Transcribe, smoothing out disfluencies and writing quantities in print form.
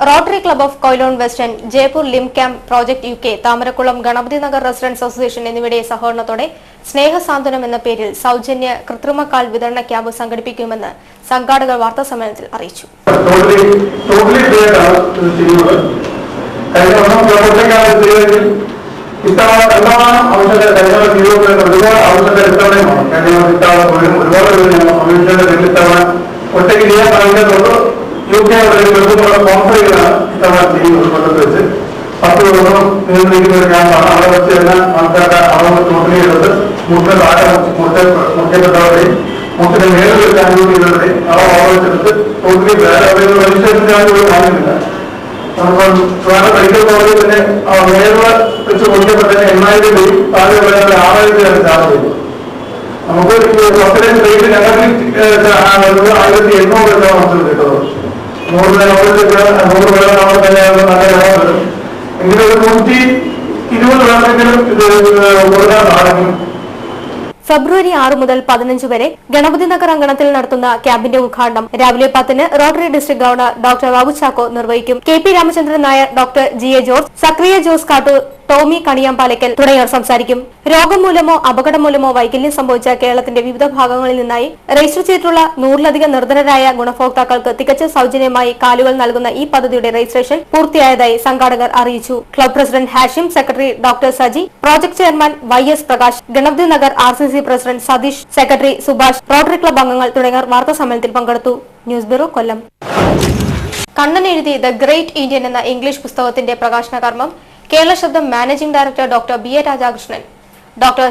Rotary club of Quilon western, Jaipur limb camp project UK, Thamarakkulam Ganapathi Nagar residence association എന്നിവയുടെ സഹകരണത്തോടെ സ്നേഹസാന്ത്വനം എന്ന പേരിൽ സൗജന്യ കൃത്രിമക്കാൽ വിതരണ ക്യാമ്പ് സംഘടിപ്പിക്കുമെന്ന് സംഘാടകർ വാർത്താസമ്മേളനത്തിൽ അറിയിച്ചു. UK സ്പോൺസർ ചെയ്താണ് ഇത്തവണ ചെയ്യുന്നത്. 10 ദിവസം നിയന്ത്രിക്കുന്ന ഒരു ക്യാമ്പാണ്. അവിടെ വെച്ച് തന്നെ ആൾക്കാരുടെ അളവ് ടോട്ടലി എടുത്ത് മുട്ട താഴെ മുട്ടപ്പെട്ടവരുടെയും മുട്ടിന് മേലുള്ള ക്യാമ്പ് ചെയ്തവരുടെയും അളവ് ഓർമ്മിച്ചെടുത്ത് ടോട്ടലി വേറെ രജിസ്ട്രേഷൻ ചാർജുകൾ വാങ്ങുന്നില്ല. നമുക്കിപ്പം വേറെ മെഡിക്കൽ കോളേജിൽ തന്നെ മേലുള്ള വെച്ച് മുട്ടപ്പെട്ടതിന് 8,000 രൂപയും താഴെ ഉള്ളവരുടെ 6,000 രൂപയാണ് ചാർജ് ചെയ്യുന്നത്. നമുക്ക് സ്വപ്നം റേറ്റ് ഞങ്ങൾക്ക് 1,800 രൂപ നമുക്ക് കിട്ടുന്നത്. 100 പേരെ നമ്മൾ തന്നെയാണ് നല്ല ലാഭം വരും. എങ്കിലും ഒരു 120 പേർക്കെങ്കിലും ഇത് കൊടുക്കാൻ സാധിക്കും. ഫെബ്രുവരി 6 മുതൽ 15 വരെ ഗണപതി നഗർ അങ്കണത്തിൽ നടത്തുന്ന ക്യാമ്പിന്റെ ഉദ്ഘാടനം രാവിലെ 10-ന് Rotary district governor doctor Babu Chacko നിർവഹിക്കും. KP Ramachandran Nair, doctor GA George, Sakariya Jose Kattoor, Tomy Kaniyampalackal തുടങ്ങിയവർ സംസാരിക്കും. രോഗം മൂലമോ അപകടം മൂലമോ വൈകല്യം സംഭവിച്ച കേരളത്തിന്റെ വിവിധ ഭാഗങ്ങളിൽ നിന്നായി രജിസ്റ്റർ ചെയ്തിട്ടുള്ള 100-ലധികം നിർധനരായ ഗുണഭോക്താക്കൾക്ക് തികച്ചും സൗജന്യമായി കാലുകൾ നൽകുന്ന ഈ പദ്ധതിയുടെ രജിസ്ട്രേഷൻ പൂർത്തിയായതായി സംഘാടകർ അറിയിച്ചു. Club president Hashim, secretary doctor Saji, project chairman YS Prakash, Ganapathi Nagar RCC president Satheesh, secretary Subhash, Rotary club അംഗങ്ങൾ തുടങ്ങിയവർ വാർത്താ സമ്മേളനത്തിൽ പങ്കെടുത്തു. ന്യൂസ് ബ്യൂറോ, കൊല്ലം. കണ്ണൻ എഴുതി ദ ഗ്രേറ്റ് ഇന്ത്യൻ എന്ന ഇംഗ്ലീഷ് പുസ്തകത്തിന്റെ പ്രകാശന കർമ്മം കേരള ശബ്ദം managing director doctor BA Radhakrishnan, doctor